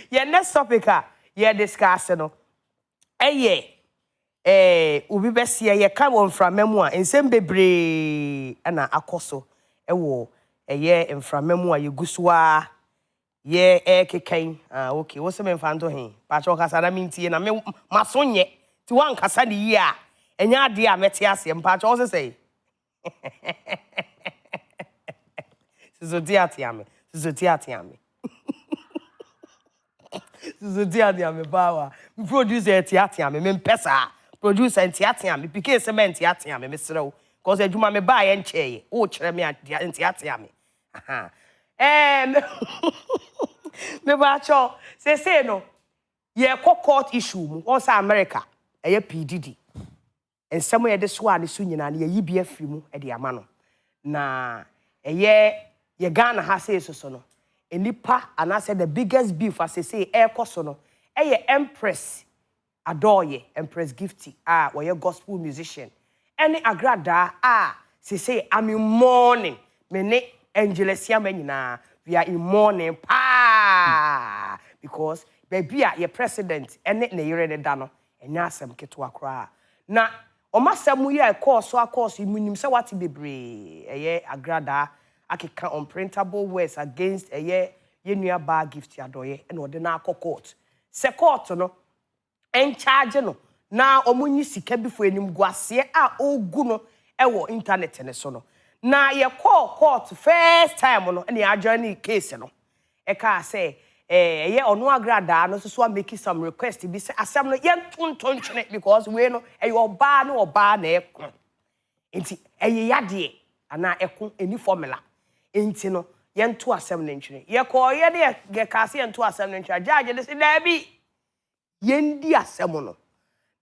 Your next topic, yeah, discuss no. Ubi besia ye come on from memoir in some bebre ana akoso ewo in from memoir you guswa ye kekain okay what's me fanto hin pacho kasa na minti na me masonye ti wan kasa ni yi a enya ade a meti ase pacho wo say Zodiac ame bawa producer tiatia me mpesa producer tiatia me pike cement tiatia me mesrew cause adwuma me ba ye ncheye wo kire me tiatia me aha me ba cho say no ye court issue mu on sa America eye PDD ensemo ye de so a ne so nyina ne ye bi afiri mu e de ama no na eye ye Ghana ha say so no enipa anase the biggest beef as say air koso no eye Empress Adoye Empress Gifty we gospel musician any Agradaa say I'm in mourning me ne Angelesia nyina we are in mourning because baby your president ene ne yere ne da no enya asem keto akra na omasem ye course munim se wati bebre eye Agradaa akeka unprintable words against ye nua ba gift Adoye and ode na court se court no en charge no na omunyi sika bifo enim guase ogu no ewo internet ne so no na ye court first time no na adjourn case no e ka say ye ono Agradaa no so make some request bi say asem no ye tontonchene because we no e oba na ekon enti eye yade ana ekon eni formula enti no yento asem ne ntwene ye ko ye de ye ka se yento asem ne ntwene judge de se da bi yendi asem no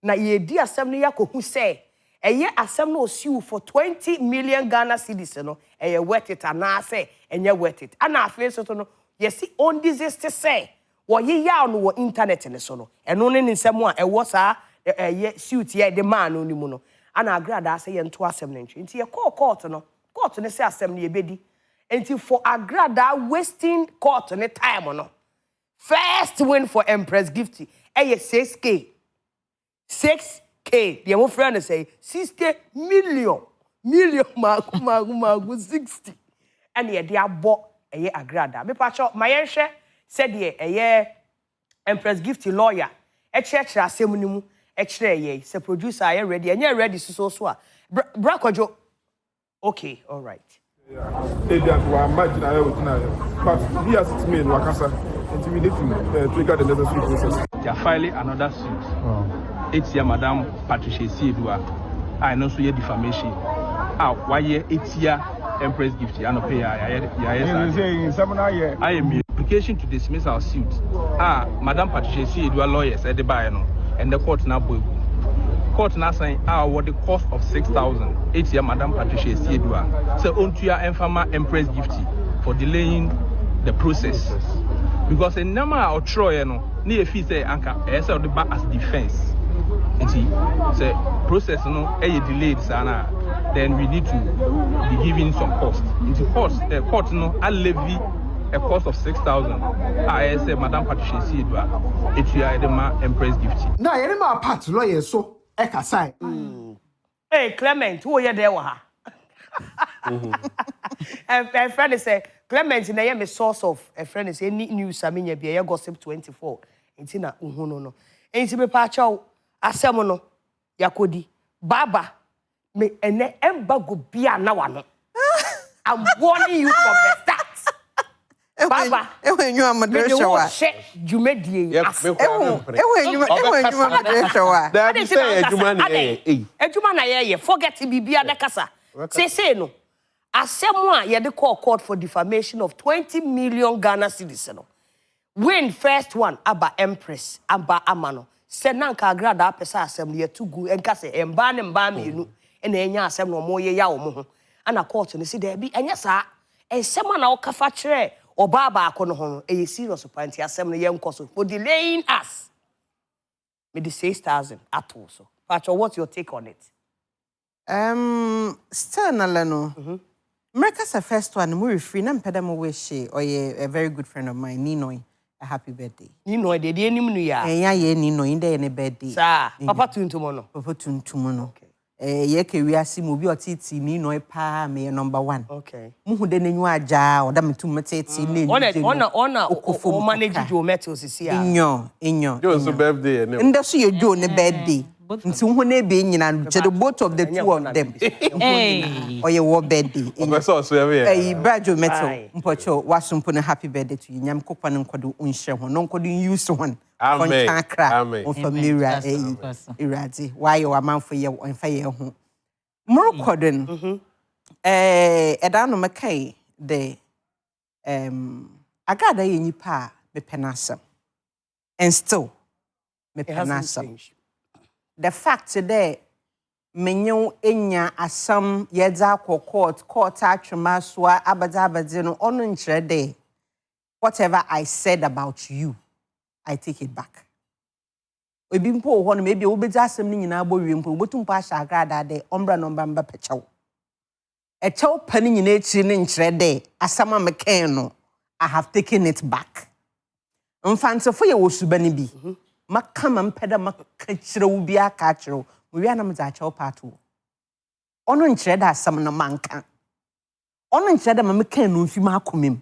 na ye di asem no yakohu se eye asem no osiu for 20 million Ghana cedis no eye worth it ana se enye worth it ana afi so to no ye si on desist say wo ye ya no wo internet ne so no eno ne nsem a ewo saa ye suit ye de man no ni mu no ana Agradaa se yento asem ne ntwene nti ye court no court ne se asem ne ye bedi enti for Agradaa wasting court ne time no first win for Empress Gifty 6k the mo friend say 60 million magu 60 and ye dia bo Agradaa me pa cho mayenhwe said ye Empress Gifty lawyer church asem ni mu kire ye say producer ye ready and ye ready so a brakojo okay all right. Yeah, they imagine I would know, but he has it mean Wakasa, and we need to trigger the necessary process. They are filing another suit. It's here, Madam Patricia Siedua. I know so your defamation. Why ye 8 year Empress Gifty? I know pay. I am application to dismiss our suit. Madam Patricia Siedua lawyers at the Bayano, and the court now boy. Court now saying what the cost of 6,000 8 year Madam Patricia Siedua. So on to your infamous Empress Gifty for delaying the process. Because a number of Troy near fee say anchor as of the back as defense. Say process no delayed sana, then we need to be giving some cost. Into cost court no I levy a cost of 6,000. I say Madam Patricia Siedua 8 year Empress Gifty. Now any more part lawyer so Ekasai. Hey Clement, who you there wa? And friend say Clement na me source of a friend say any news aminya bia gossip 24. Enti na uhuno no. Enti me pa chaw asem no yakodi baba me ene emba go bia na wa no. I'm warning you from the start. Baba, you am a dresser. You made the you That is say, forget to be the casa. Say no. As someone you court for defamation of 20 million Ghana cedis. Win first one aba Empress aba Amano. Senanka Agradaa pesa assembly too good and kase emba me no and enya asem no mo ye ya omo ana court no see there be enya sa e sema na okafa kire Obaba akono ho e serious panti asem no yenkoso for delaying us with the 6,000 at all so. Pacho, what's your take on it? Still na leno. America's the first one we free na mpeda mo we she or a very good friend of mine Nino a happy birthday. Ni no de de nim no ya. Enya ye ni no inde ye ne birthday. Sa, papa tuntum no. Papa tuntum no. Ye ke wiase mo bi otiti ni no pa me number 1. Okay. Muhu de nenyu aja oda metum meteti ne Ona o manage jo metal sisi a. Enyo. Joe's birthday ne. Nda so ye Joe ne birthday. Nti hu na be nyina the both of the two of them. Oye wo birthday. Obeso so every. Brajo metal. Mpocho wasumpo ne happy birthday to you. Nyam kopa ne nkodo unhye ho. No nkodo use one. Amen. Amen. O familiar iradi. Why you amanfo ye onfa ye ho. Morokodon. Eda no mekai de Agradaa ye nipa me penasem. And still me penasem. The fact today, menyo enya asam yedza court atwema so abadze no ono nkyere dey. Whatever I said about you, I take it back. Obi mpo ho no maybe obedza asam ni nyina bo wiem mpo obotum pa sha Agradaa dey ombra no mba pechaw. Echaw pani nyina echi ne nkyere dey asam ameken no I have taken it back. Mfansefo ye wosubani bi. Makama mpeda makachire ubi aka achiro mwi ana mza acha opatu ono nkyere da asam na manka ono nkyere da mameka no mfi makomem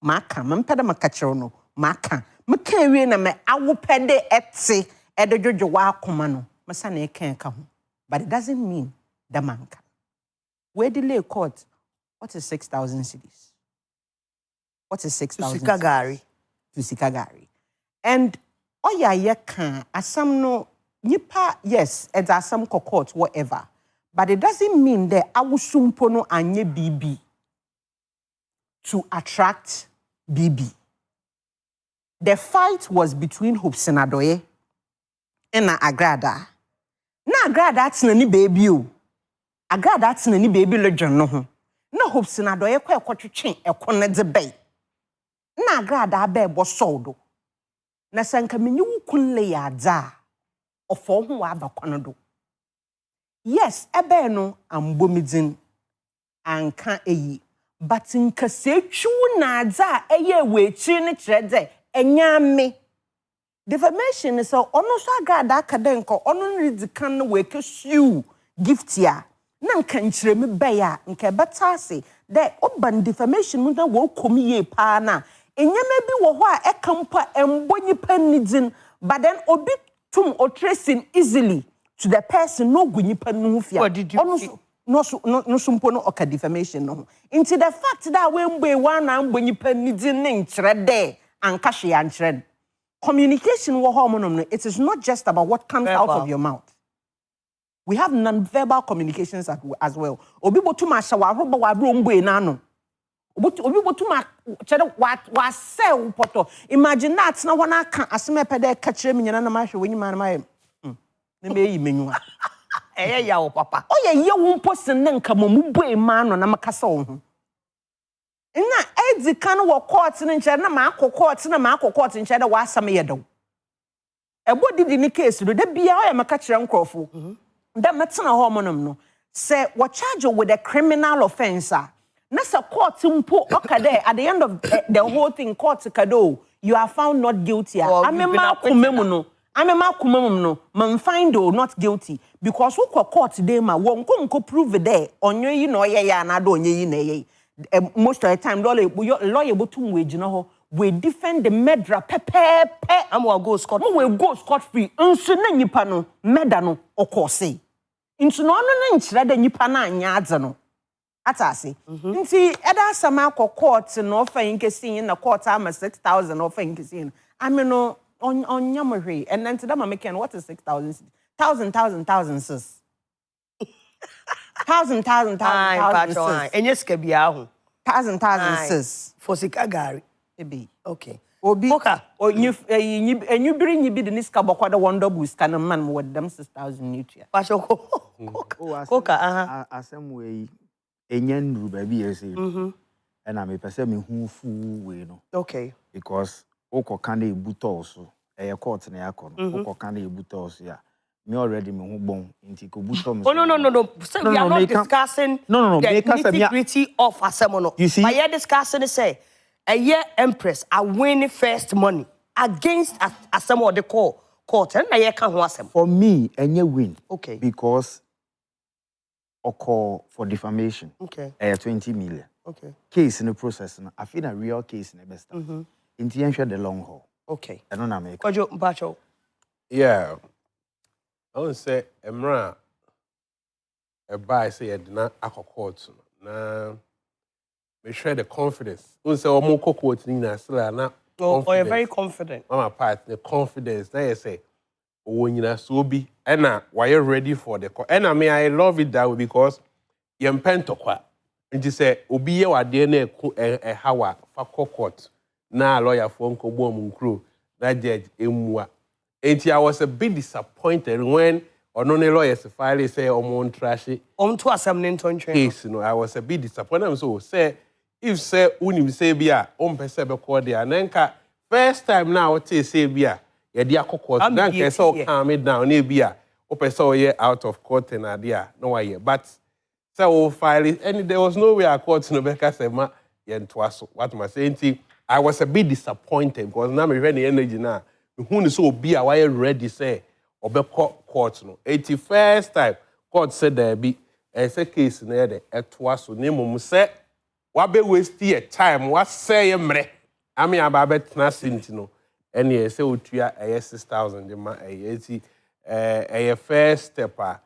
maka mpeda makachiro no maka meka wie na me awopede etse edodwojo wa akoma no masa na eka ka ho but it doesn't mean the manka we delay court. What is 6,000 cedis? What is 6,000 to Sikagari and Oya yeka asam no nipa yes it's asam court whatever but it doesn't mean that awusumpo no anye BB to attract BB. The fight was between Hopsinadoye and Agradaa. Na Agradaa tina ni baby o. Agradaa tina ni baby legend no ho. Na Hopsinadoye kwa ekotwetwe ekone de bay. Na Agradaa be bo soldo. Na sanka menyi wukunle ya dza ofo ho wa abakwana do yes ebe no ambomidin anka eyi but nka setwu na dza eye wechi ne kyerede enyame defamation so ono so Agradaa kadenko ono ridikan no we kesu gift ya na nka nkyereme be ya nka betase de oban defamation mu na wo komiye pa na enyame bi wo ho a ekampa embonyi panidin but then obi tum o tracing easily to the person no gunyi panu fia no sumpo no oka defamation no into the fact that we mbe one na mbonyi panidin ne nkyere de anka hwe ya nkyere communication wo ho no it is not just about what comes out of your mouth. We have non-verbal communications as well. Obi botum asha wa roba wa bro mbe na no obi botuma chere wa sell poto imagine that na wana kan aseme pede ka kire me nyana na ma hwe wonyi ma na ma ne me yi menwa ya wo papa oye ye wo mposin ne nka mamu bue ma no na makasa wo ho na edi kan wo court ne nche na ma court nche da wa asam ye do ebo didi ni case do da bia oye maka kire nkrofo da metena ho monom no say wo charge with a criminal offense. Nasa court mpo okade at the end of the whole thing court kado you are found not guilty. Amema kumemu no man find or not guilty because who court dey ma won ko prove there onyo yi no ye ya na do onyo yi na ye most of the time lawyer botum we gina ho we defend the murderer pepe am we go scot free nso na nipa no murder no okose nso no na nkyere da nipa na anya adze no atase nti eda sama court no fan nkesi na court ama 6,000 of fan nkesi ame no onyamhwe and then today making what is 6,000 1,000 sis 1,000 enye sika bia ho 1,000 sis for Sikagari ebe okay obi enyu biri nyi bi de niska bokwada wonder boost kan man mo with them 6,000 nutrient pashoko koka asem we enya nduru ba bi yesi and I me pese me hu fu we no okay because okoka na ebuto so eye court na yakọ okoka na ebuto so ya me already me hu bon nti ko buto me no so we are not discussing the nitty-gritty of asemono but you're discussing say a year Empress I win first money against some of the court and I can't want them. For me, any win. Okay. Because or call for defamation. Okay. 20 million. Okay. Case in the process. I feel a real case in the best. In the end, the long haul. Okay. I don't know. Bacho. Yeah. I would say, Emra, a buy say, I did not alcohol court. Now, make sure the confidence. I say, oh, more court in a still not. Oh, you're very confident. On my part, the confidence. Now you say, when you are so be, and why you ready for the court? And I love it that way because you're pentokwa. And you say, Obi, you are DNA a hawa for court. Now, lawyer for Uncle Boom crew, that judge Emwa. And I was a bit disappointed when only lawyers finally say, "Omon trashy." To assembling Case, I was a bit disappointed. So say, if say unim say bia, perceive call there, and then first time now, say bia. Yeah, dear court. Then can so calm it down. Nebia, so yeah out of court and idea. No way. But so file it, and there was no way I court no because ma yeah twas what am I saying? I was a bit disappointed because now me the energy now. Who is so be a why ready say or be court no. 81st time court said there be a case near the twas so name say what be waste your time what say mre. I mean about nothing no. And you say utuya a 6,000 the ma a first step a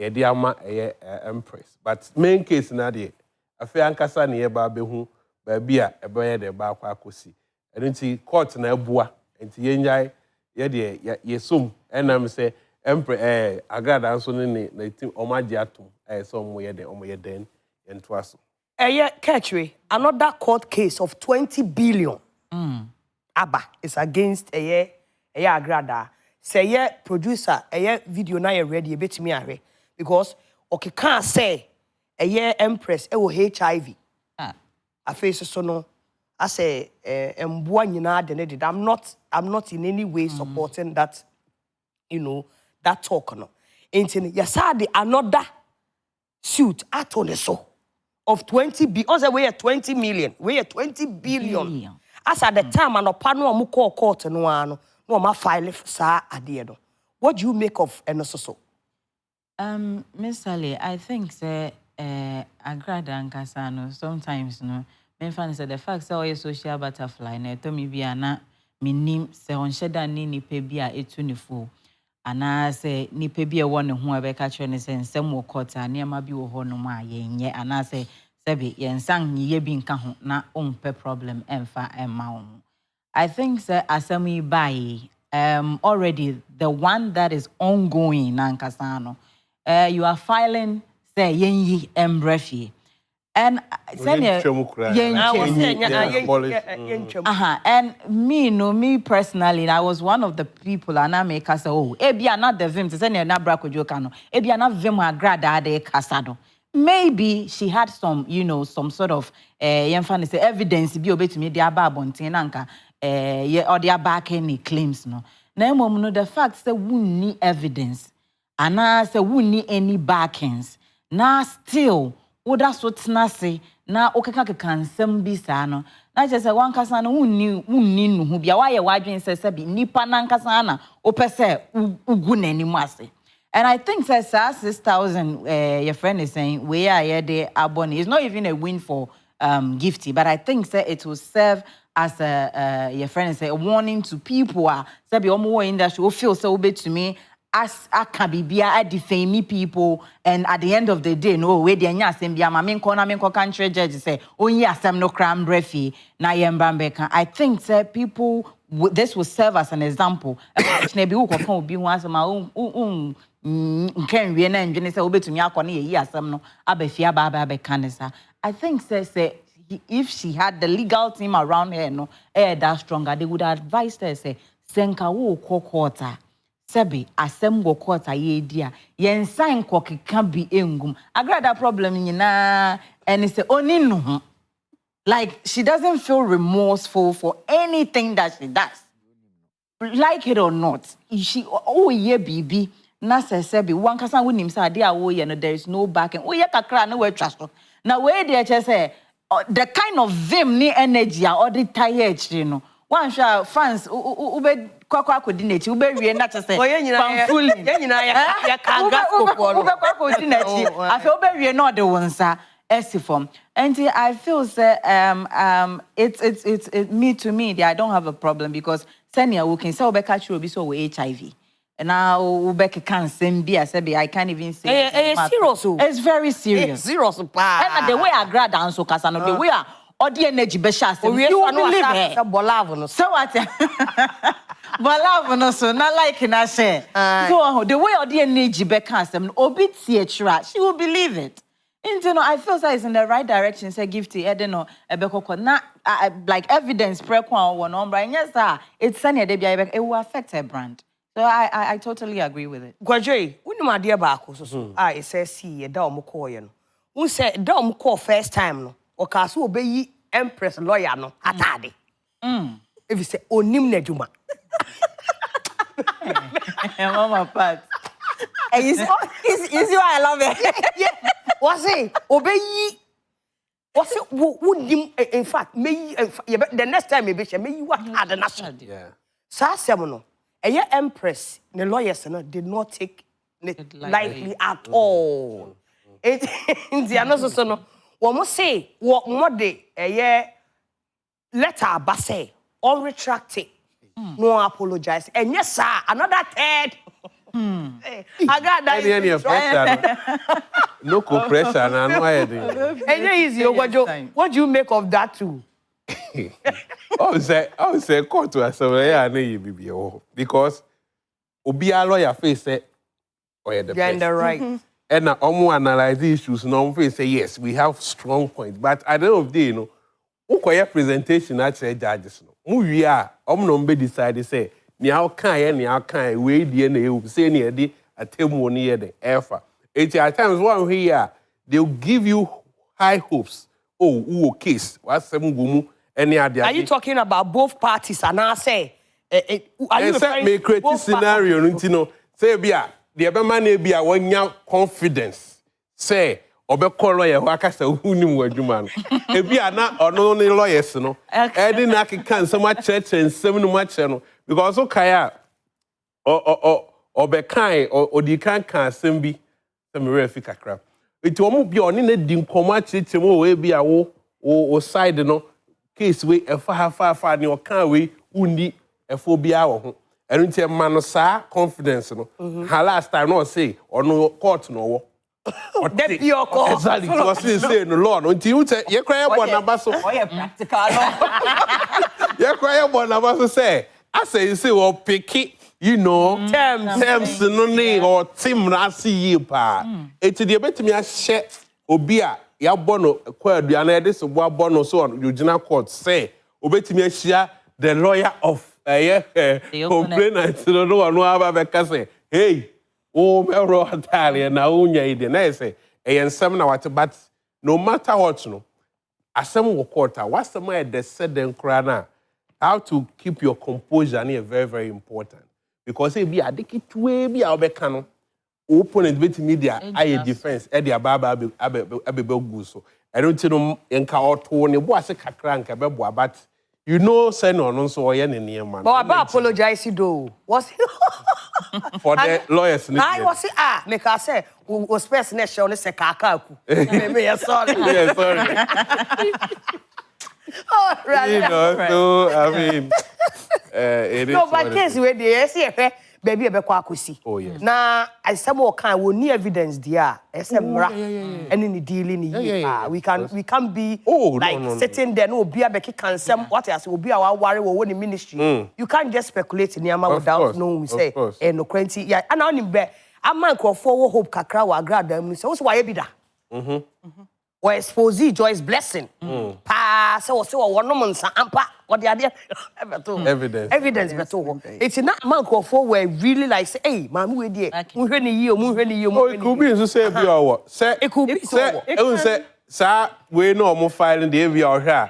diama a Empress. But main case na de afi ankasa ne ye ba be hu ba bia e be de ba kwa akosi. And nti court na ebua nti yenjai ye de yesum enam say Empress Agradaa so ne na team omaji atom so mo ye de omo ye den ento aso. Catchway, another court case of 20 billion. Abba is against Agradaa. Say producer video na ready a bit me because okay can't say Empress HIV. I face so no. I say I'm not in any way supporting that, that talk no. Ain't yasadi another suit at on the so of 20 billion. Also we are 20 million. We are 20 billion. As at the time, and upano amu call court no ma file sa adie no. What do you make of enososo? Miss Sally, I think say Agradaa and Kasano sometimes no. Me fan say the fact say o social butterfly na to me bia na minim say on sheda ni pe bia etunifo. Ana say ni pe bia wo ne ho abeka kire ne say nsem wo court a ne ma bi wo ho no ma yenye ana say Sebi yensang ye bi nka ho na ompe problem emfa emma. I think say asemi bai already the one that is ongoing na nkasano you are filing say yenyi embrefi and and me personally I was one of the people and I make us say oh ebia not the vim to say na bra kojoka no ebia na vim Agradaa de kasado. Maybe she had some, some sort of evidence be obey to me the ababontin nanka or the back any claims no. Now no the fact say we need evidence and I say we need any backings. Now still oda so tena say na okeka kan sem bi sa no. Na je say wan kasa no wunni no hu bia wa ye wadwen se bi nipa nan kasa na opese ugu nanimu ase. And I think that 6,000 your friend is saying we are here the aboni. It's not even a win for Gifty, but I think that it will serve as a your friend is saying a warning to people say be omo industry who feel so bad to me as akabibia defame people and at the end of the day no we dey nya asem bia ma me nko country judge say only asem no cram brefi na yembambeka. I think that people this will serve as an example. Maybe who can obi ho asem Ken we na ndwene say obetumi akone ye asem no abafia ba kanisa. I think say if she had the legal team around her no that stronger they would advise her say senka wo kokota sebi asem go court ye dia yen sign kokeka bi engum Agradaa problem nyina and say oni no like she doesn't feel remorseful for anything that she does, like it or not. She ye bibi na sebi one kasa wonim say ade a wo ye no there is no backing. Wo ye kakra na we trust. Now where dey say the kind of vim ni energy or the tired, you know. One shall France ube kwakwa coordinate ube wie na chese pamfuli ya kanga kokoro ube kwakwa coordinate afi ube wie na de wonsa esifom and I feel say it's me to me I don't have a problem because senior we can say ube catch obi so with HIV and now ube can send be I can't even say serious. It's very serious. Serious pa. And the way Agradaa so kasa no the way all the energy be share you believe it so what bolavo no so na like na share so the way all the energy be can obi tie she will believe it. And you know I feel that it's in the right direction say gifty edeno ebekoko na like evidence pre kwa one number and yes sir it's sunny dey bia it will affect her brand. So I totally agree with it. Gwajoy, unum ade ba ko so it says see e da omko ye no. Un say da omko first time no. Oka so obeyi Empress lawyer no atade. If you say onim na djuma. Mama Pat. You see why I love it? Yeah. What's it? Obeyi. What's it? Would in fact, me the next time maybe she may you work at the national. Yeah. Sa semono. Eye Empress the lawyers no did not take it lightly at all. It in the another so no. Womo say what more de letter ba say all retract it. No apologize. And yes sir, another third. Agradaa. No pressure na no I dey. Any easy Ogwajo. What do you make of that too? I say court to assembly na you be because obi a lawyer face say the best. Gender right. And now omo analyze the issues no face say yes we have strong points but at the end of the day you know ukoye presentation at say judges no mu wi a omo no be decide say ni how kan we die na you say ni e dey atemu ni e dey efa at times one here they'll give you high hopes oh case what seven gumu any other. Are you talking about both parties and I say are you referring to create scenario no say bia the ebema na bia wanya confidence say obekọ lawyer who akasa hunim wadwuma no e bia na ono no lawyers no e dey na kan some church and some no match no because okaya obekan odikan kan asem bi some refi kakra enti omo bia oni na di nkomo achechem o we bia wo side no case we efa ni okan we uni efo bia wo ho enti man no sa confidence no her last time no say ono court no wo that your court exactly because say no law no enti you say ye cry about number so practical no ye cry about number so say I say you say we pick you know terms no ne or team na see you pa enti de betimi a share obi a ya bono kwa aduana e de so bo abono so you gina court say obetimi a share the lawyer of complainant no one aba be ka say hey oh me ro atale na unya ide na say ensem na what but no matter what no asem wo court what's the man that said den kra na how to keep your composure is very very important because e bi adekitwe bi a obeka no opponent bit media aye defense e dia baba abebe so I don't know enka oto ne bo ase kakra nka be bo but you know say no so oye ne ne man but I apologize though was for the lawyers I was make I say we space na show ne se kakaku me sorry yeah sorry oh right you know so I mean it is no but case we dey see e baby e be kwa akosi oh yes na asem o kan we need evidence there esemra any ni dealing ni we can be sitting there no obi abeki kansem what I say obi a ware wo ni ministry you can't just speculate niama without knowing say no quality yeah and now be amankofo wo hope kakra wa Agradaa mu say wo so wa ye bi da or expose Joy's blessing pa say wo no monsa ampa what the idea evidence beto it's not mankofo were really like say hey mama we dey mu hwe ni yi it could be so say bi owo say it could be so say sa we no mo file dey bi o hwe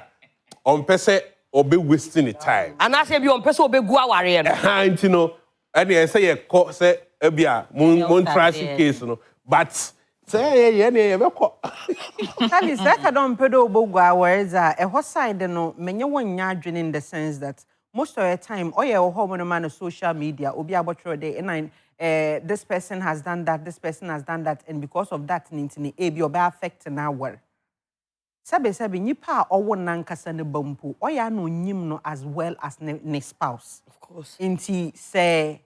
on pese obe wasting the time and I say bi on pese obe gu aware no and you know and say ye say e bia mon trash case no but Say ye beko. Tell is like I don't pedo bogwa words are a hot side no menye wonya adwene in the sense that most of the time oh yeah home man on social media obi abotro day and this person has done that, this person has done that, and because of that nintini e bi oba affect na war. Sabe nipa owo nankasa ne bampo oya no nyim no as well as ne spouse. Of course. Inti say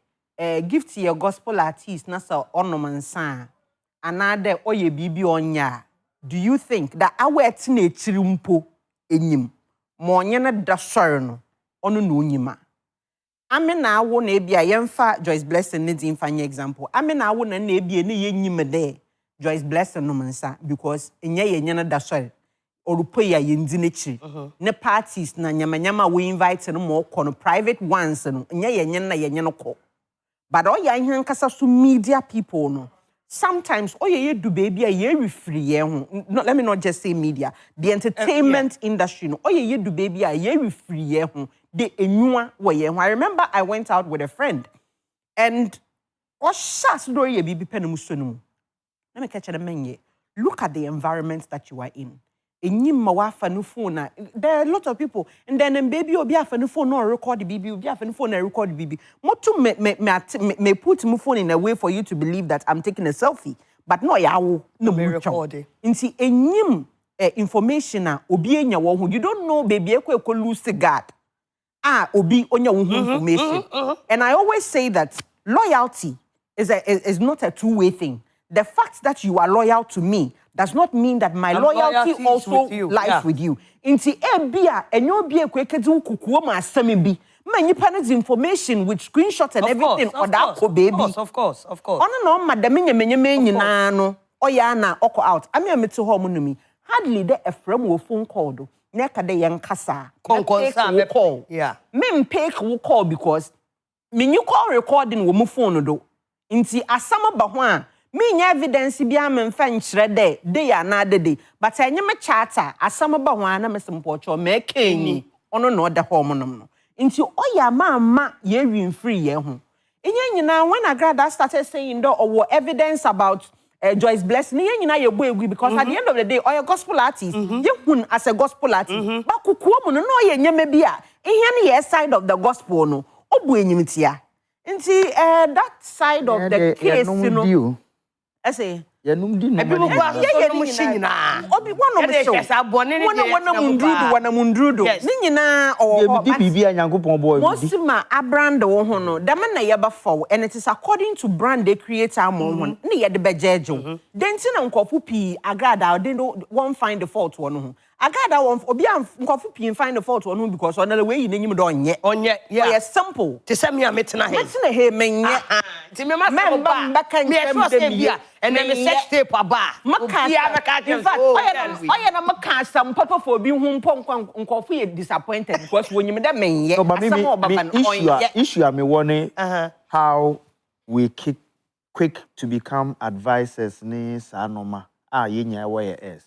gift your gospel artist na so onomansa another oye bibi onya. Do you think that our etine chirimpo enyim mo onye na da sori no ono no onyima? Ame na awo na ebia yemfa Joyce Blessing ne din fanya example. Ame na awo na ebia ne yenyim de Joyce Blessing no mansa because enye yenye na da sori. Orupo ya yendi nechi ne parties na nyama we invite no mo ko no private ones no enye yenye no ko. But all ya ihe nkasa so media people no sometimes you do baby a ye free no, let me not just say media, the entertainment industry no you do baby a ye free de enua we I remember I went out with a friend and shas do ye bibi penum so no. Let me catch the menye. Look at the environment that you are in. There are a lot of people, and then baby will be a phone no record the baby, will be a phone no record the baby. What to me put my phone in a way for you to believe that I'm taking a selfie, but no ya no record. Inti enyim information na obi enya wo hu. You don't know baby ekwe lose guard. Obi onya wo information. And I always say that loyalty is not a two-way thing. The fact that you are loyal to me does not mean that my loyalty also lies with you. Inti ebia enyo bia kwekedi kukuo ma asemi bi. Many panels information with screenshots and everything or that ko baby. Of course. Ono no madam menye nyina no oya na oko out. Ami amete ho mo mi. Hardly there a frame wo phone call do. Na ka de yen kasa. Call. Yeah. Me pick wo call because me you call recording wo mo phone do. Inti asama ba ho a me evidence bi am mfa nkyere de ya na de but enye me charter asam ba ho ana mesimpo cho me kenyi ono no da ho mo no nti oya ma ye win free ye ho enye nyina when Agradaa started saying that or evidence about Joyce Blessing ye nyina ye bo egu because at the end of the day oya gospel artist ye hun as a gospel artist ba kukuo mo no ye nyema bi a ehia ne ye side of the gospel no obu enyimtia nti that side of the case you know I say, you know, obi one of the show. One mundrudo. Ni nyina or bibi anyankopon boy. Most ma abrand wo ho no. Da man na ye ba for and it is according to brand they create am ho. Ni ye de bejejo. Den ti na nkofu pi Agradaa they won't find the fault one ho. Agradaa won obi am nkofu pi find the fault one because on the way you nyim do onye. Yeah, simple. Ti say me ametena he. Metena he menye. Ti me ma say ba. And then the sex tape aba. In fact, I am a cast some papa for being home coffee disappointed because when you made me issue I'm warning how we quick to become advisors ni sanoma yenya where is.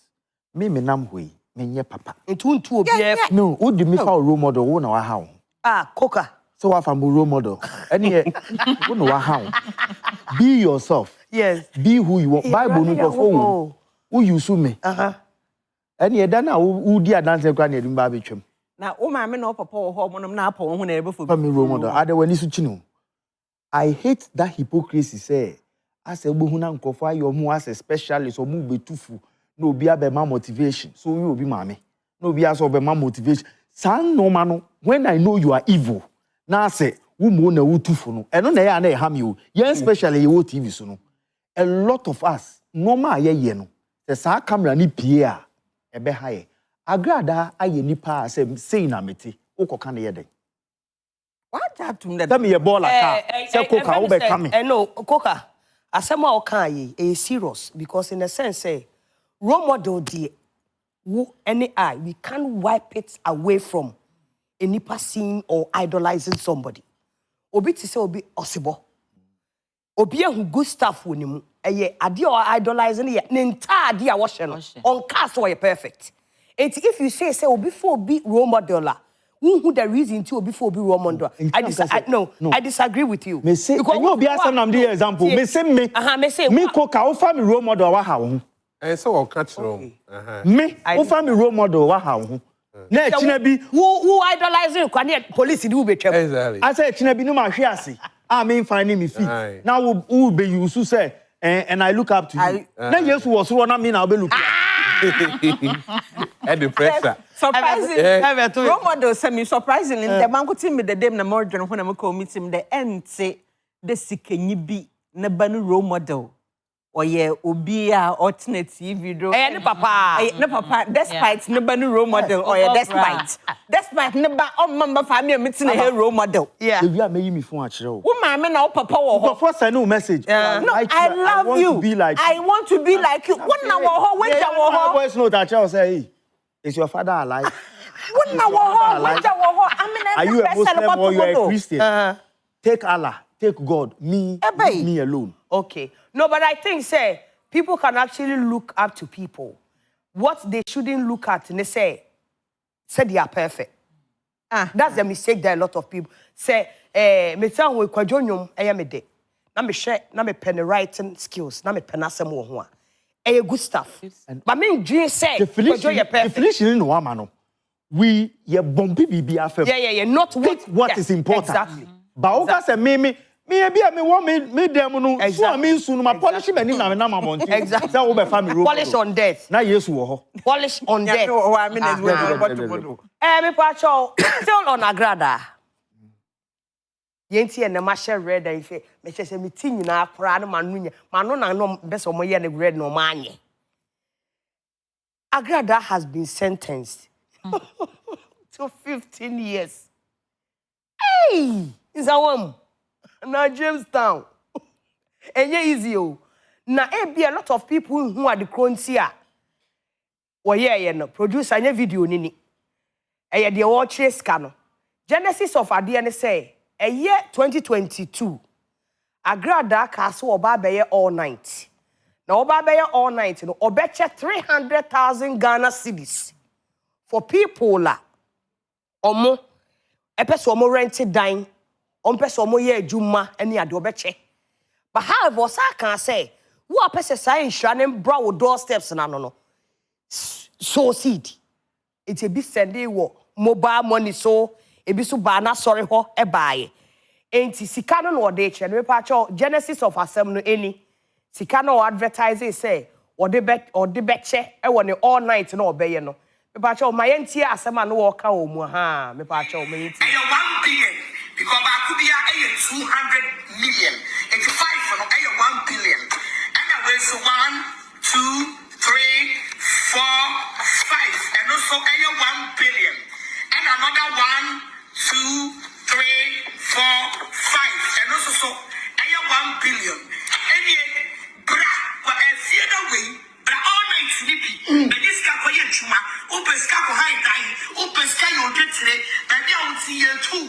Me nam hui menye papa. Ntu obi no, who do me for role model wo na wa ha. Coca. So what from role model? Any wo na wa ha. Be yourself. Yes. Be who you want. Bible no go who you sue me. And ye dana who dia dance kwa na edumba betwem. Na o ma me na papa wo ho mo na apon ho na ebe fo. Me role model. Ade wani su chino. I hate that hypocrisy say as a bohu na nkofo ayo mu as a specialist o mu betufu na obi abema motivation. So you obi maame. Na obi aso obema motivation. San no ma no when I know you are evil. Na say wo mu na wutufu no. Eno na ya na e ham you. Yen especially you TV so no. A lot of us normal ye no the sa camera ni pie a ebe haye Agradaa aye nipa say na meti ukoka na ye den what happened that tell me your ball aka say Coca wo be coming no Coca asema o kan ye is serious because in a sense say role model die wo any eye we can't wipe it away from a nipa seeing or idolizing somebody obi ti say obi osibo obi who good stuff wonimu eye ade o idolizing ye nta ade a wo hye no on cast wo perfect. If you say obi for obi role model la who the reason to before be role model. I disagree with you. Me say because you be asem nam the example. Me say me. Me say me ko ka ofa me role model wa ha wo. So o catch wrong. Me ofa me role model wa ha wo. Na echina bi who idolizing kwani police di wo betwam. Exactly. I say echina bi no ma hwe ase. I mean finding me feet. Now who be you so say and I look up to you. Na Jesus was so na me na be look. And the pressure. Surprising. Role model say me surprisingly the man ko team me the dem na more dwen ho na me ko meet him the end say the sikenyi bi na ba no role model. Oye obi a alternative video. Ne papa. Ne papa despite ne ba no role model oye despite ne ba o mama family meeting na role model. Yeah. If you are making me phone akire o. Wo mama na o papa wo ho. Before send no message. No, I love you. I want to be like you. What na wo ho? When ja wo ho? Voice note akire say, hey, is your father alive? What na wo ho? When ja wo ho? I mean, are you a Muslim or you are a Christian? Take Allah, take God, me alone. Okay. No, but I think, say, people can actually look up to people. What they shouldn't look at, and they say they are perfect. That's the mistake that a lot of people say. Me tell we kwadwonyom me de. Na me share, na me pen writing skills, na me pen asem wo ho a. Good stuff. But me dream say definition no ama no. We ye bombi bibi afem. Yeah. Not what is important. Exactly. But oka say me bia me want me dem no so me nsu no ma polish me ni na me na ma monti. Exactly. Say wo be family role. Polish on death. Na Yesu wo ho. Polish on death. Me pacho still on Agradaa. Yenti e na ma share red and say me say me ti nyina akora na manu na no be so mo ye na red no ma anye. Agradaa has been sentenced to 15 years. Hey, is a woman. Na Jamestown. Enye easy o. Na be a lot of people who are the crontia. No producer anya video nini. The watch scan. Genesis of Adom say a year 2022. Agradaa castle oba beye all night. Na oba beye all night no obeche 300,000 Ghana cedis for people la. Omo epese omo rented dine. On person mo ye adwuma ene ade obeche. But however osa can say wo apese sai nhra ne bra wo doorsteps na no so seed it e bi send wo mobile money so e bi so ba na sorry ho e baaye enti sika no no de che no pa cho Genesis of Asem no eni sika no advertising say ode beche e wo ne all night no obeye no me pa cho ma yentie asem no wo ka o mu ha me pa cho ma yentie 1 billion because I could be a 200 million. 85 for 1 billion. And I will so 1, 2, 3, 4, 5. And also 1 billion. And another 1, 2, 3, 4, 5. And also so 1 billion. And yet, bra, but I see the way, bra all night sleepy. But this guy for you, Chuma, open sky for high time, open sky you'll get today. And they will see you too.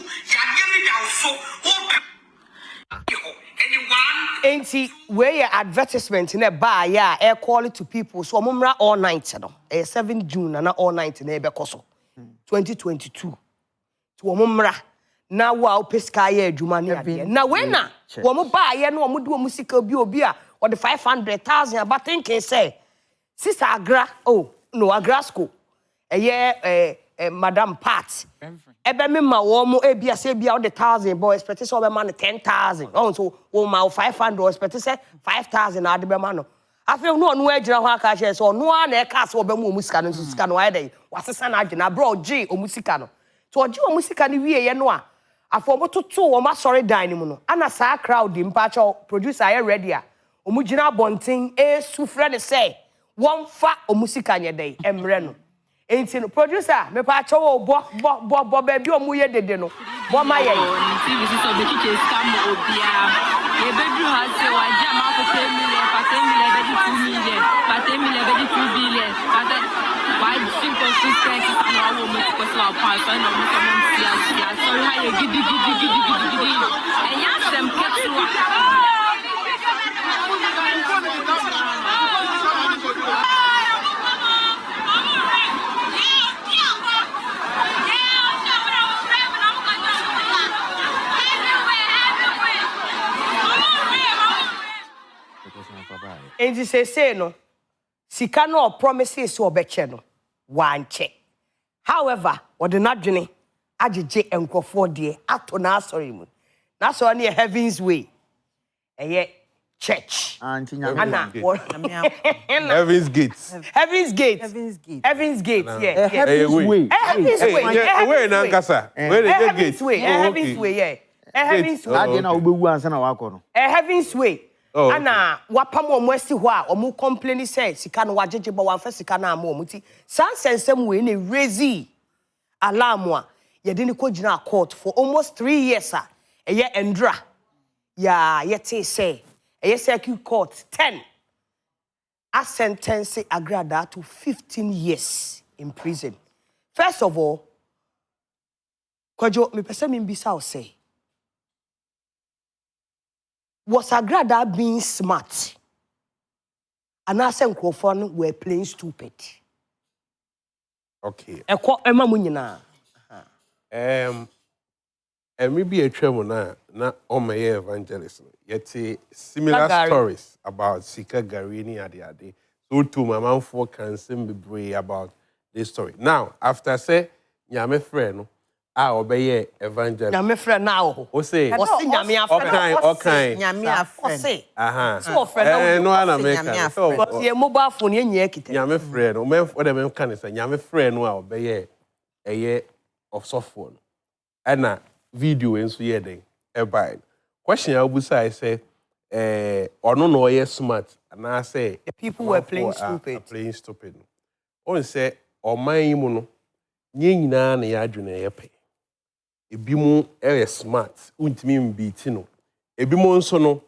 Enti where your advertisement in a bar ya air quality to people so mumra all night no 7 June na all night na ebe koso 2022 to mumra na wa opeska ya adwuma ne ade na when na wo mo ba ye no mo de wo musika obi a or the 500,000 but thinking say sister Agra Agrasco Madam Pat ebe me ma wo mo ebia se bia o the 1,000 boy expect say o man 10,000 oh so wo ma 500 expect say 5,000 na de be ma no afem no no agira ho aka che so no na e ka se obe mu musika no sika no why dey wasesa na agina bro g o musika no to ogi o musika ni wie ye no a afo mo toto wo ma sorry dan ni mu no ana sa crowd mpa cho producer ye ready a o mu gina bonten e sufre ne say won fa o musika nye dey emre no enti no producer me pa cho wo bo ba bi o mu ye dede no bo ma ye TV so be kike scam obia e be du ha se wa jama ko 10 million be 2 million 2 billion but why simple system is now wo me ko so pa so na mo so mo tia sorry how you gidi and ya sem ketua Enti say no. Sika no promises so obeche no. Wanche. However, what the nadwene agege enkofo de ato na asori mu. Na so na heaven's way. Eye church. Auntie Anna. Heaven's gates. Heaven's gate. Heaven's gate. Heaven's gate, yeah. Heaven's way. Heaven's way. Where na nkasa? Where the Heaven's gate? way. Heaven's way, yeah. Heaven's way. Ade na obewu ansa na wakọ no. Heaven's way. Oh, Ana wapam omo asi ho a omo complain say sika no wagege ba wanfa sika na ama omo ti. San sensem we na raise alarm a ye de ni ko gina court for almost 3 years a eye endra. Ya yete say eye circuit court 10 a sentence Agradaa to 15 years in prison. First of all, Kwajo me pese me mbisa o say was Agradaa being smart? And I said, Crawford were playing stupid. Okay. Emma Munina. And maybe a tremor na on my evangelist. Yet similar stories about Sika Garini Ade. So to my mom for can send me brave about this story. Now, after say, Nyame friend, I obey evangelist. Nyame friend now. O say, Nyame friend. Okay. Nyame friend. Aha. So friend no ana make. So your mobile phone ye nyekite. Nyame friend, o men for them can say Nyame friend no a obey a year of soft phone. And video enso ye den e buy. Question I will say or no ye smart and I say the people were playing stupid. Playing stupid. On say o man mu no nye nyina na ya adwene ye pe. Ebi mu smart untimi mbiti no. Ebi mu nso no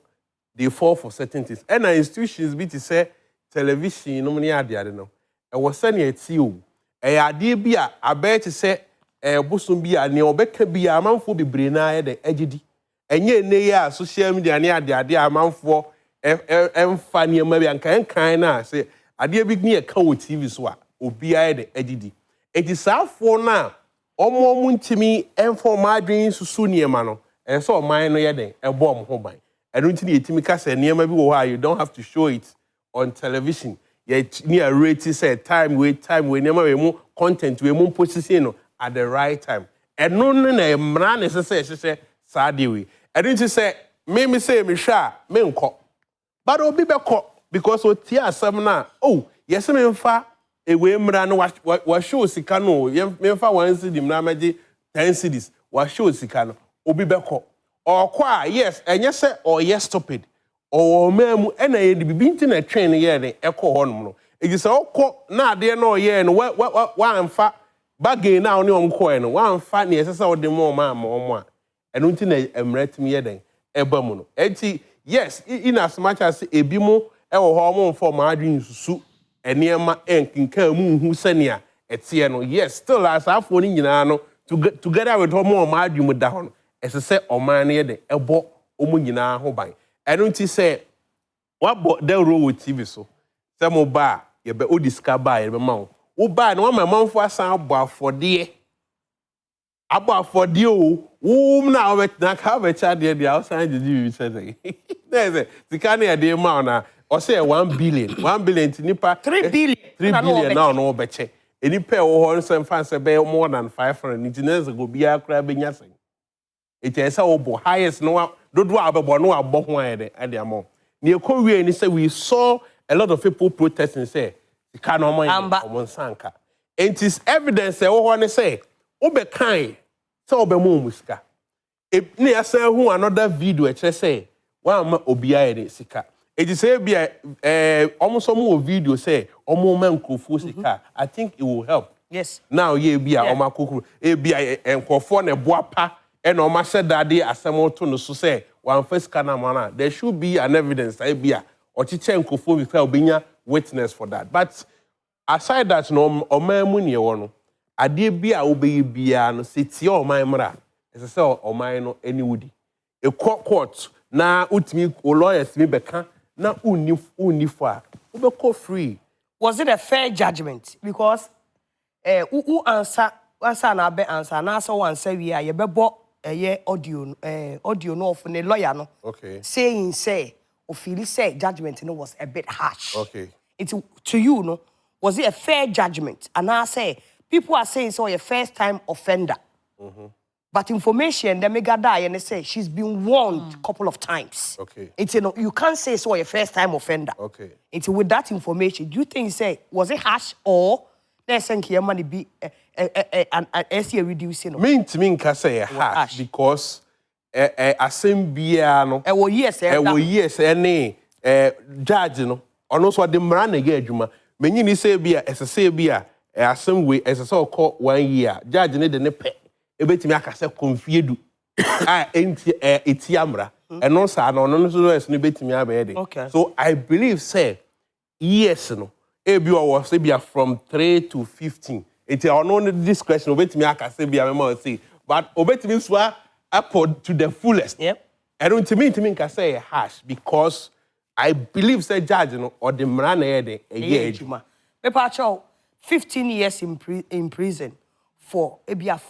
they fall for certain things. And institutions be to say television no money ade no. E wo se na eti o. E ade bi a abe to say bosom bi a ne obeka bi a amanfo bebre na ye de agidi. Enye ne ya social media ne ade amanfo emfa ne ma bi ankan na say ade bi ne ka wo TV so a obi a ye de agidi. Eti saafo na omo ntimi enfo madwen susu ne ma no so oman no ye den ebo om ho ban. Eno ntini etimi ka say ne ma bi wo ha you don't have to show it on television. Ye near rate say time we ne ma we mu content we mu position no at the right time. And no mra necessary say sadi we. I didn't say me say me sha me nko. But obi be ko because o tia asem na oh yes me mfa ewe mra no wa show sika no me mfa 1 cedi mra maji 10 cedis wa show sika no obi be ko. Or kwa yes enye say or yes stupid. Or memu ena ye di bibi nti na train ye ne ekọ honum no. Egi say okọ na ade na oye no wa mfa bagay na oni omko no wan fa ne esesa wo de mo ma a eno nti na emretim ye den eba mu no enti yes in as much as ebi mu e wo ho mo mfo ma adwen susu enema enkinka mu hu sania etie no yes still as afo ni nyina no together with ho mo ma adwen mu da ho no esese oman ne ye den ebo omu nyina ho ban eno nti se wabo the row TV so se mo ba ye be odiska ba ye be ma wo Uba no ma manfo asan abo afode o na wet na ka be cha de outside the you say there sika na de ma na o say 1 billion nipa 3 billion now no be che enipa wo ho nso mfa se be more than 500 engineers go bia kra be nya sen it is obo highest no dodo abebo no abo ho ade amo ne ekowie ni say we saw a lot of people protesting say it is evidence that say obe kind so obe mo musika e ne asan hu another video e kire say wa ma obia ye sika e ji say bia almost mo video say omo ma nkrofo sika I think it will help yes now ye bia oma kokuru e bia enkrofo na boapa e na oma hyedade asem to no so say wan first kana mana there should be an evidence e bia ochiche nkrofo bi ka obenya witness for that. But aside that, no, oman ne wono. Ade bi a obeyi bia no seti o man mra. Ese se o man no any woody. E court na utimi o lawyers mi beka na uni for. Obeko free. Was it a fair judgment? Because who answer na be answer na so one say we are ye bebo audio no of ne lawyer no. Okay. Saying say Ofili said judgment was a bit harsh. Okay. To you, no, was it a fair judgment? And I say, people are saying so a first time offender. But information, the mega die and they say she's been warned a couple of times. Okay. You can't say so a first time offender. Okay. With that information, do you think was it harsh or there's some money be an SC reducing? Me can say harsh because assembly no. Yes, any judge no. Ono so de mra na ge adwuma. Menyi ni say bia esese bia assembly esese okọ 1 year. Judge ne de ne pe ebetimi akase confiedu enti amra eno sa na ono so no betimi abede. So I believe say yes no ebi o was say from 3 to 15 enti ono this question obetimi akase bia mema say but obetimi so up to the fullest. I don't mean can say harsh because I believe say judge no or the mra na yede a year. Pepa 15 years in prison for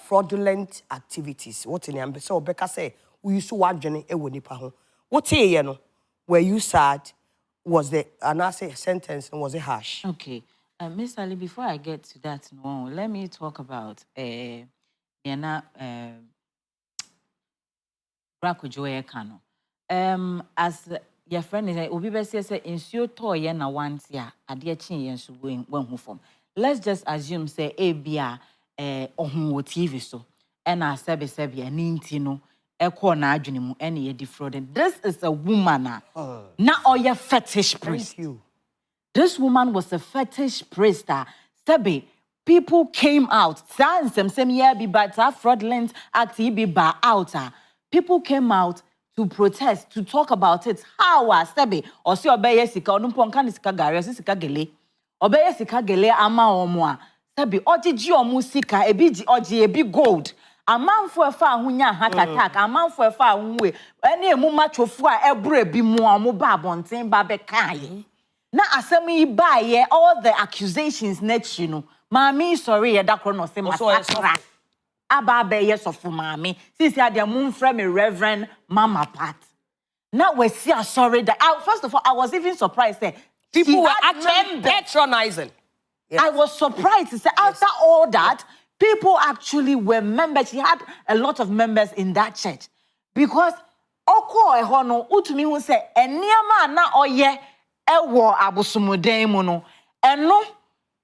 fraudulent activities. What in the so Becca say we used to watch Jenny Ewonipa ho. What you know? Were you sad? Was the anase sentence and was it harsh? Okay. Miss Ali, before I get to that, let me talk about Brakojoye Kano. As your friend is Obi Besi say insure toy na once ya ade chin yen so going when who form. Let's just assume say ebia ohun TV so and I sebi ninti no ekọ na adwene mu ene ye defrauding. This is a woman na oye fetish priest. This woman was a fetish priest. Sebi people came out. Some year be but fraudulent act be ba out. People came out to protest, to talk about it. How Sebi or see obeye sika onumpo nka sika gari sika gele. Obeye sika gele ama omo Sebi oji omu sika ebi gold. A man for a far hunya heart attack, a man for a far way. Any much of four every be more mobile thing babe kai. Na asemi buy all the accusations next you know. Mami sorry ya dakro no se masakra. Ababe yes of mami. Since ya the moon from me Reverend Mama Pat. Now we see sorry that first of all I was even surprised that people were actually patronizing. Yes. I was surprised to say after all that people actually were members. She had a lot of members in that church because oko ehono utumi hu say eniama na oye ewo abosomuden mu no eno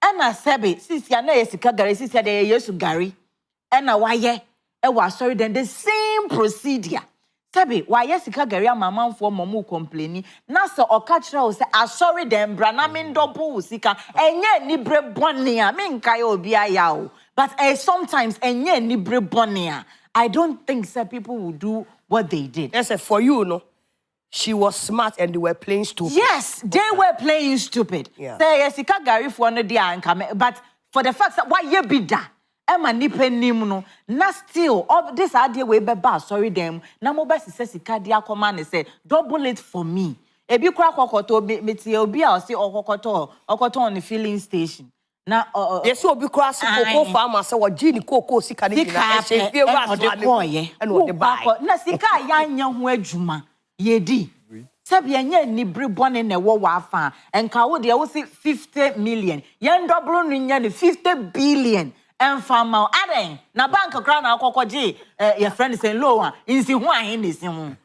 ena sebe sisia na yesika gari sisia de yesu gari ena waye ewo sorry then the same procedure sebe waye sika gari amamanfo momu complaini na se okachira o say asori dem bra na me ndọbụ sika enye ni bre bone a me nkai obi aya o but sometimes enye ni bre bone a I don't think that people will do what they did. Yes, for you, no. She was smart and they were playing stupid. Yes, they were playing stupid. Yeah. Say yes, ika gari for no dia and but for the fact that why ye be da, Emma nipe nim no, na still of this idea we be bad. Sorry them. Na mo best says ika dia command and say double it for me. Ebi kwa kokoto meti obi a say okokoto on the filling station. Na yes obi kwa se koko farmer say wo gini koko sika ni na e be wa so ade and wo de buy. Na sika ya nya ho adwuma. Yedi. Sabi enye ni bre bone na wo wa fa enka wo de wo si 50 million yen double no nya ni 50 billion en fama aden na bank kra na akokoje your friend say low a insi ho ahen ni si ho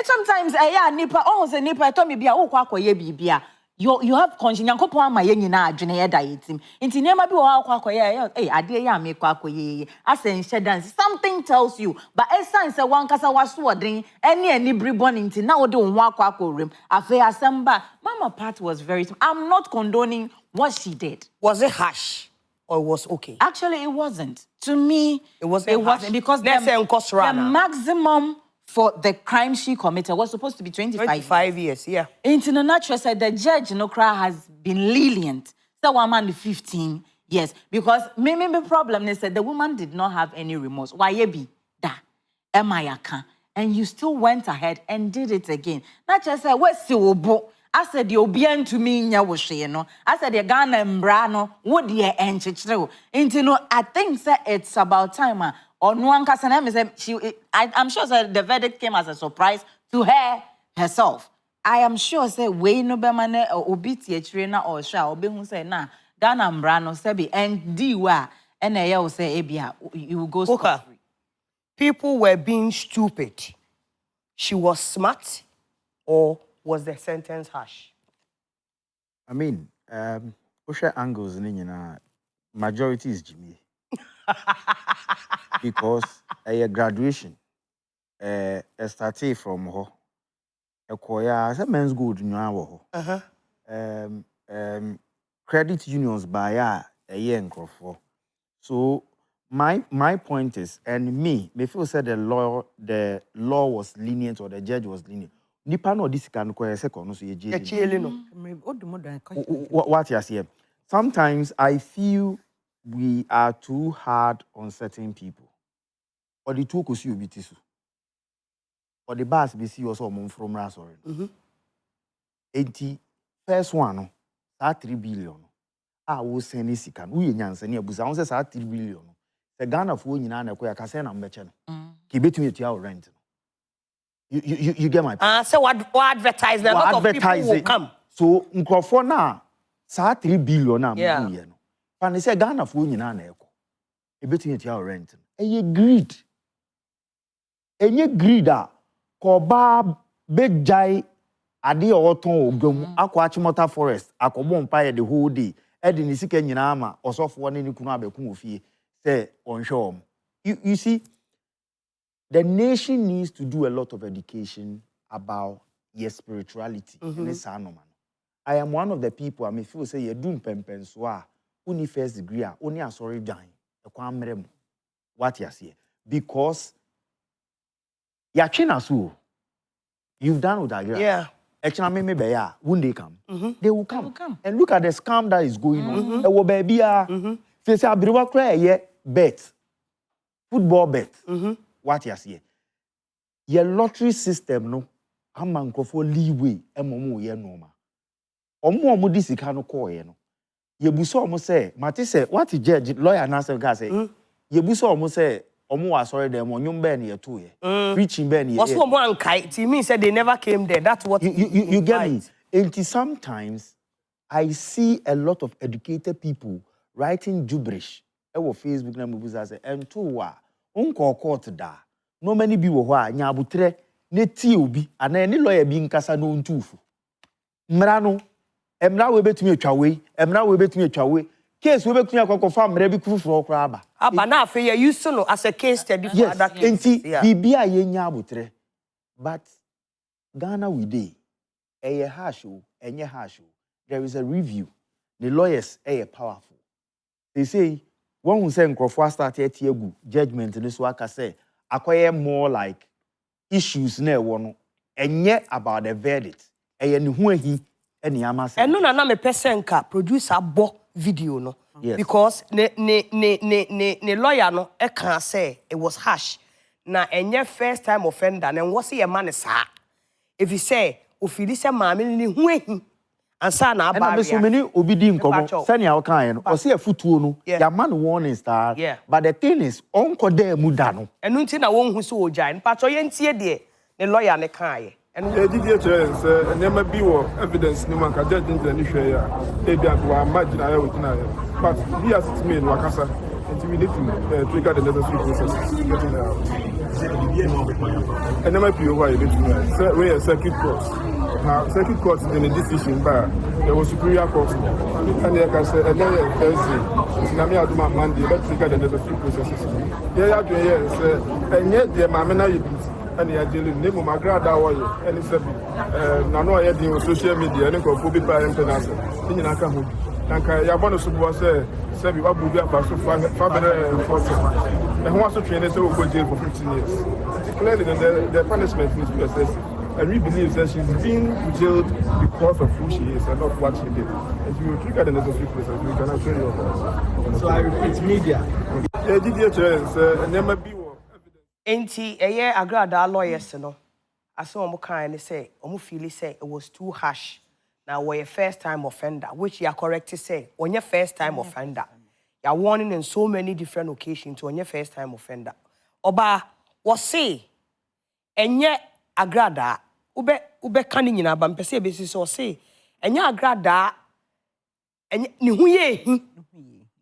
sometimes ya nipa say nipa to me bia wo kwa akoye bibia you have conscience yankopon ama ye nyina adwene ye da yetim nti nema bi wo akwa akoye ade ya me kwa akoye asen hye dance something tells you but esan say wan kasa waso odin ene ani bribon nti na wo de wo akwa akorem afa asamba Mama Pat was very I'm not condoning what she did. Was it harsh or was okay? Actually it wasn't. To me it wasn't because the maximum for the crime she committed was supposed to be 25 years, yeah. In the natural side, the judge has been lenient. So one man 15 years. Because my problem is that the woman did not have any remorse. Why ye be da? Emayaka. And you still went ahead and did it again. Not just say, what's the obo? I said, you'll be to me in your no. I said, you're gonna embrano, would ye enchichro? Into I think that it's about time. On one I'm sure that the verdict came as a surprise to her herself. I am sure say we no be man obi tie na or sha obi hu say na Ghana mbra no say be and di wa and I will say ebia you will go scot free. People were being stupid. She was smart, or was the sentence harsh? I mean, Osha angles majority is Jimmy. Because a graduation started from her. A choir, as a men's good now. Credit unions by a year and for. So my point is, and me feel said the law was lenient or the judge was lenient. Nipa no this can go second so what you say? Sometimes I feel we are too hard on certain people. Or the two could see you bitisu. Or the bus be see also from Rasori. 80 first one, that 3 billion. I was saying this can we nyansa ni abusa. I say 3 billion. The Ghana for nyina na ko ya kase na mbeche no. Ki betumi etua rent. You get my point? So what advertise a lot of people will come. So nkrofo na sa 3 billion na mbu ye no. Fa ne say Ghana for nyina na eko. E betumi etua rent. Eye greed. Enye greed a ko ba bejai ade oton ogam akwa Chimota Forest akobo mpa the whole day. Edi ni sika nyina ama osofo ne kunu abeku ofie say onhwe. You see, the nation needs to do a lot of education about your spirituality. I am one of the people, I may feel say, you do pempen so only first degree, only a sorry dying. What you say? Because you've done with that. Yeah. Actually, maybe when they come, they will come. And look at the scam that is going on. There will be say abiriwa cry bet. Football bet. What you say? Your lottery system no amanko for leeway emomo ye normal. Omo di sika no call ye no. Ye buso omo say, mate say what judge lawyer na say say. Ye buso omo say omo wa sorry dem onyum be na ye to ye. Preaching be na ye. What's omo ankai? It means said they never came there. That's what you get me. Until sometimes I see a lot of educated people writing gibberish. Ewo Facebook na mubuza say ento wa unko court da. No many be wo a nya abutre ne ti obi ana any lawyer bi nkasa no ntufu. Mra no emra we betumi atwa we, emra we betumi atwa we. Case we betumi akokofa mra bi kufufuro okra aba. Aba na afa you use no as a case study for other cases. Bibia ye nya abutre. But Ghana we dey eye harsh o, enye harsh o. There is a review. The lawyers are powerful. They say one who say nkrofo start etiegu judgment ni so aka say acquire more like issues na ewo no enye about the verdict eye ni hu ahi eni ama say eno na me person ka producer bo video no because ne lawyer no e can say it was harsh na enye first time offender na wo say e man sa if you say ofili say maame ni hu ahi ansa na aba so many obidi nkomo sani a kan no o se afutuo no ya man warning star but the thing is onko da mu da no enu nti na won hu so ojan npacho ye ntie de ne lawyer ne kan ye enu didi e chere se nema bi wo evidence ni man ka judge nti ni hwe ya e bia to imagine ayo within ayo but he has it mean wakasa until we need to trigger the necessary processes to get it out and nema bi over you need to we a circuit court. Now, circuit court in a decision, but there was superior court. And like I said, and then Thursday, Sinami Adom Monday, let's trigger the necessary processes. And yet, the Mamena and the Agile name of Agradaa oil, and it's a Nano Edding social media, and go for people and Penasa. In Nakamu. And Yabano Subu said, Sebi Wabuga Pasu Faber Force. And wants to train us over go jail for 15 years. Clearly, the punishment is excessive. And we believe that she's being jailed because of who she is and not what she did. And you will trigger the necessary process, we cannot tell you that. So I repeat, media. Enti Agradaa lawyers no. Aso omo kan ne say omo feel say it was too harsh. Now we a first time offender, which you are correct to say. On your first time offender. You are warning in so many different occasions on your first time offender. Oba was say enye Agradaa ube kani nyina ba mpese ebesi so say enya Agradaa ni hu ye hi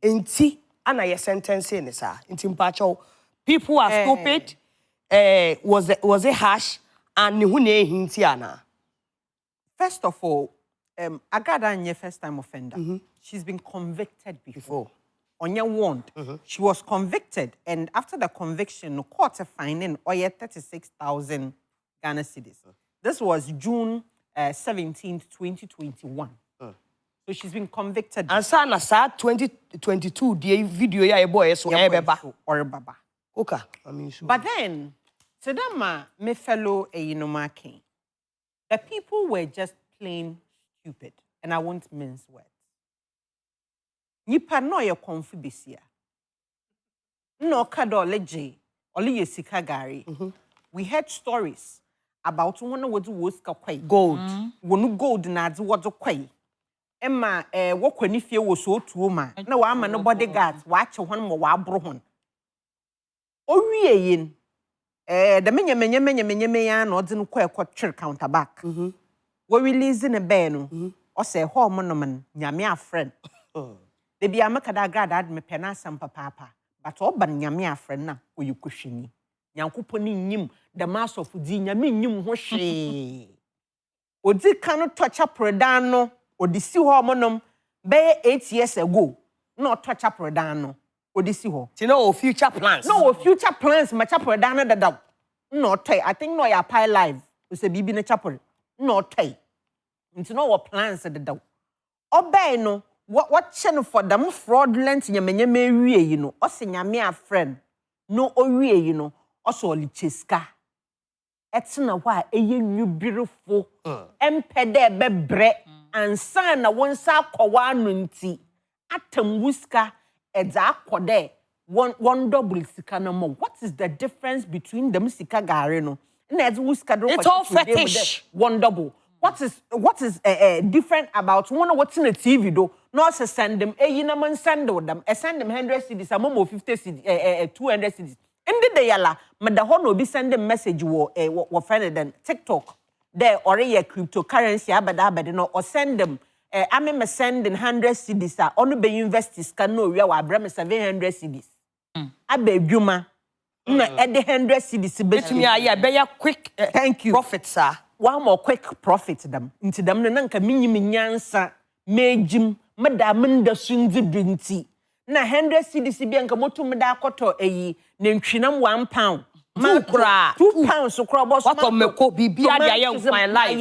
enti ana ye sentence ni sa enti mpacho people are stupid was it harsh and ni hu na hi enti ana. First of all, Agradaa nye first time offender. She's been convicted before. Onya warned. She was convicted, and after the conviction, the court finding 36,000 Ghana cedis. This was June 17th, 2021. So she's been convicted. And sana sa 2022 the video ya boy so ebeba or baba. Okay, I mean sure. But then, Sedama, my fellow Eyinomaki, the people were just plain stupid, and I won't mince words. Nipa no ye konfu besia. No kado leje, oli ye sika gari. We heard stories about one would was kwai gold. Wonu gold na adi wodo kwai. Emma wo kwani fie wo so tuo ma. Na wa ama no bodyguards wa ache hon mo wa abro hon. Owie yin the menye ya na odi no kwa twere counterback. Wo release ne be no. O say ho mo no man nyame a friend. De bia makada Agradaa me pena asam papa but oba nyame a friend na oyukohwini. Nyankoponi nyim the mass of di nyame nyim ho hwe. Odi kan torture predan no odi si ho monom be 8 years ago. No torture predan no odi si ho. You know future plans. No future plans macha predan no dada. No tai I think no ya pie live. We say bibi na chapel. No tai. Nti no what plans dada. Obey no what channel for them fraudulent nyamenye wie yi no. O se nyame a friend. No owie yi no. Also licheska. Etina wa eye new beautiful. Empede bebre ansa na wonsa akwa anu nti. Atam wuska edza akode one double sika no more. What is the difference between them sika gare no? Na edza wuska do it's all fetish. One double. What is different about one what's in the TV do? No se send them na man send them. Send them 100 cedis, a momo 50 cedis, 200 cedis. In the day yala, madahon will be sending message wo friend then TikTok. There already a cryptocurrency abada no or send them. I me sending 100 cedis. Only be investors can know we are bring 700 cedis. Abe juma. No, at the 100 cedis. Bet me be a quick thank you profit sir. One more quick profit them. Into them nanka minimum nyansa mejim madam da sunzi binti. Na 100 cedis bi anka motu meda akoto eyi na ntwinam 1 pound. Makra 2 pounds so boss. What on meko bibia dia ye my life.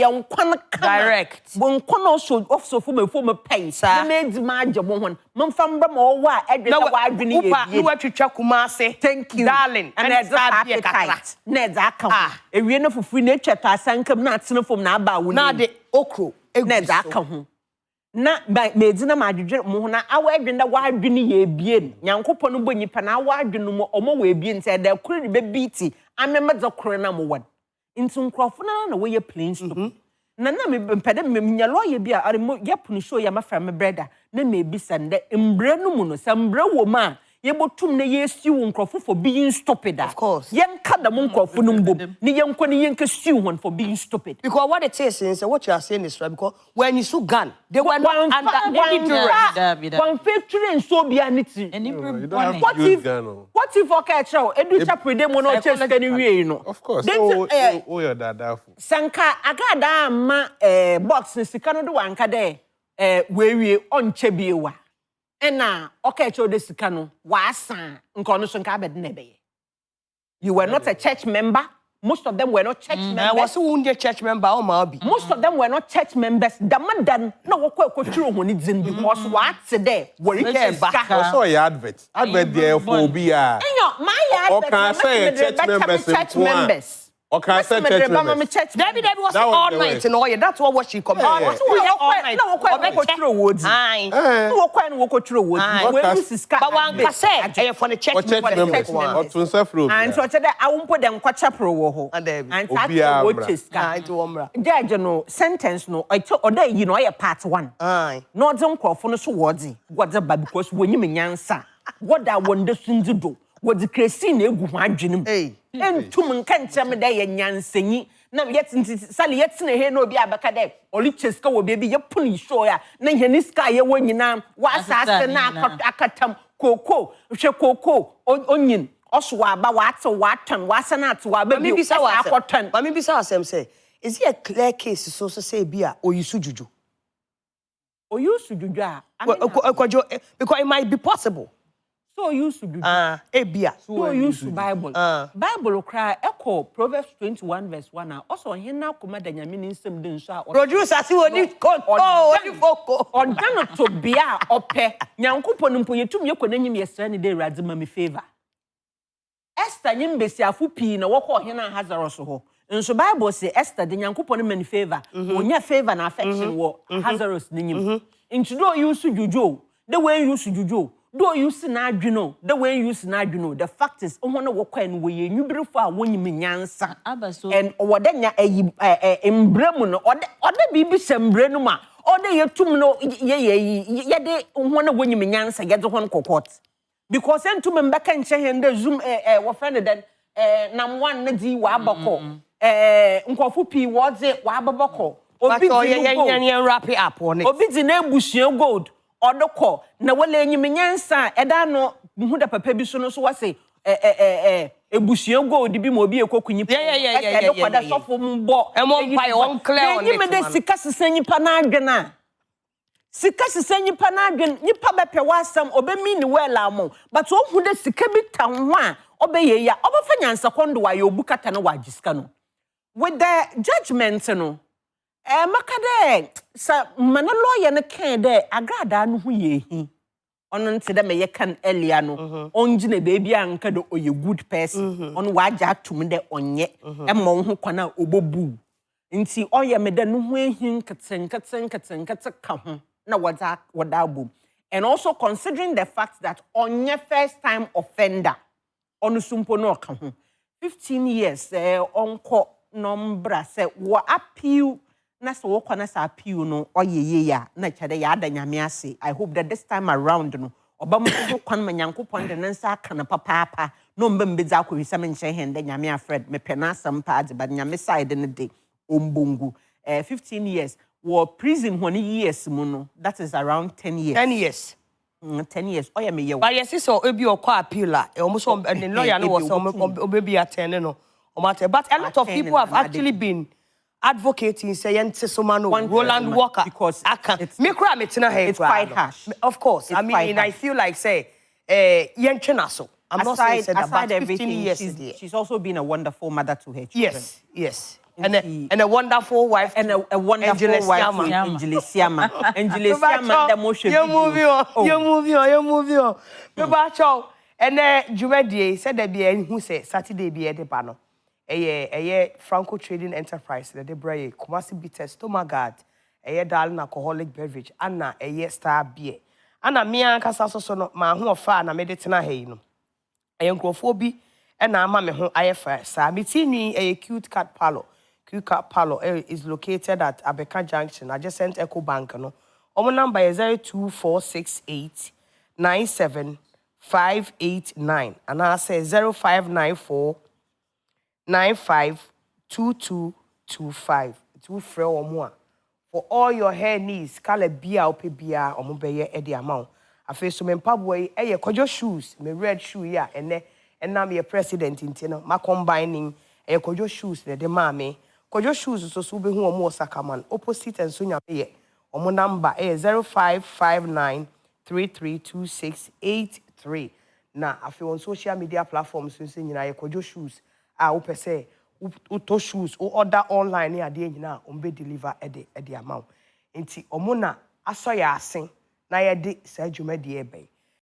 Direct. Bon kono so also for me pay. Na made ma agemo hon. Momfamba mo wa edweta wa adwene ye. No atwetwa kuma ase. Thank you darling. And that's appetite. Na za aka. Ewie no fufu na etwa ta sankam na atene fom na aba wo. Na de okro na za aka ho. Na medina ma adwedwe mo ho na awa adwenda wa adwene ye ebie nyankopɔ no bɔ nyipa na awa adwene mo ɔmo wa ebie nti da kuru de be beati amema za kuru na mo wan nti nkrɔfo na wo ye plain stop na me mpede me nya lawyer bi a ye punu show ya mafa me brother na me bi sande mbre no mu no sambre wo ma ye botum na ye siw nkrɔfo for being stupid. Of course yen kada mo nkrɔfo no mbom ni yen kɔ ni yen ka siw one for being stupid because what it is what you are saying is right because when you so gun they were not under one factory so be anity what if okay show edu chapel dem no chase can we no of course oh your dada sanka Agradaa ma box sika no do wanka de we onche biewa ena okay show de sika no waasa nko no so nka abede na be you were not a church member. Most of them were not church members. I was a church member. Most of them were not church members. The man done no true when it's in because what's there? I saw your advert. Advert there for be a. My advert. Or can I say church members? Okay, I said church members. Debbie was all night in oil. That's what she commented. All night. No, quite true woods. Aye. No, quite walk through woods. Where this is but one can say for the church members. Or to self room. And so today I won't put them quite chapel. And that's what is judge no sentence no. I told or you know, I part 1. Aye. No, don't call for no so wordy. What's up because when you mean answer. What I wonder soon to do. What the crazy egu ho adwenem entum nka nkyem da ye nyansanyi na yet sali yet ne he no bi abaka de oli cheska wo bi ye puni show ya na ye ni sky ye wonyina wa asase na akatam koko hwe koko onyin oso wa aba wa ate wa tan wa sanat wa ba bi akotan mami bisa asem say is it a clear case so say bia oyisu juju oyisu juju a because it might be possible. So used to do ebia so used to Bible Bible cry echo Proverbs 21 verse 1 also hena koma da nyame ni nsem de nso a producer si woni oni foko organo to bia ope nyankopon mpo yetum yekonanyim yesra ne de Awurade ma me favor Esther nyim besiafo pi na wokọ hena Hazaros ho nso Bible say Esther de nyankopon ma ne favor onya favor na affection wo Hazaros nyim intudo use juju the way use juju do you see na adwino the way you see na adwino the fact is won wo kwa no we nyubirefo a wonyim nyansa and wodanya embremu no ode bibi sembrenu ma ode yetum no ye de won wonyim nyansa ye de hon kokot because entum mbeka nche hende zoom wo friend den nam one na di wa abako nkofo pi wo de wa ababako obi ye wrap it up on it obi di na ebusuan gold odoko na wale enyim nyansa eda no hu da papa bi so no so wase ebusuan gold bi mo bi ekokunyi yeah da sofo mbo pai on clear on it enyim de sika sesanyi pa na adwena sika sesanyi pa na adwen nipa bepe wasam obemi ni wela mo but o hu de sika bi tan ho a obeye ya obefa nyansa kondo wa ye obukata na wa gisika no with the judgment no makade sa mana lawyer ne kan de Agradaa no hu yehi ono nti de me ye kan earlier no onjine baby anka de oye good person ono waja atum de onye emma ho kwana obobu nti oye me de no hu ehi nketen ka ho na wada bom and also considering the fact that onye first time offender ono sumpo no ka ho 15 years onko nombra se wo appeal na so wokwa na sa appeal no oyeye ya na kyade ya ada nyame ase I hope that this time around no obam ko kwan manyankopon de nansa aka na papa no mbembedza akohisa me nche hende nyame afred me pena asam pa ade ba nyame side ne de ombongu 15 years wo prison hone years mu no that is around 10 years 10 years 10 years oya me ye but yes so ebi okwa appeal a almost the lawyer no was obebi attend no but a lot of people have actually been advocating say Soma no Roland Walker because it's quite harsh. Of course, I mean I feel like say Yenchenaso. I'm not saying that, but 15 years she's also been a wonderful mother to her children. Yes. And a wonderful wife and a wonderful wife to Angelisiama. Angelisiama the motion. You move on. Bacho and Jumedie said there be who say Saturday be at the panel. Franco Trading Enterprise the Debray Kumasi Bitter Stomagard darling alcoholic beverage Anna Star beer Anna Mia Casaso so ma who fa na medicina hey no Ayankrofo and na ma me ho ayefa sa mitini cute cat parlor is located at Abeka Junction adjacent Eco Bank no omo number is 02468 97589 and I say 0594 952225 to frɛ omo a for all your hair needs color bia opebia omo beye e de amount afi so me mpaboy eye kojo shoes me red shoe ya ene enam ye president nti no ma combining eye kojo shoes de maame kojo shoes so be hu omo Sakaman opposite enso nya ye omo number 0559332683 na afi on social media platforms so nyina ye kojo shoes wopɛ sɛ to shoes or order online ne ade nyina ombe deliver ede amount nti omo na aso ya asen na ye de sa dwuma de ebe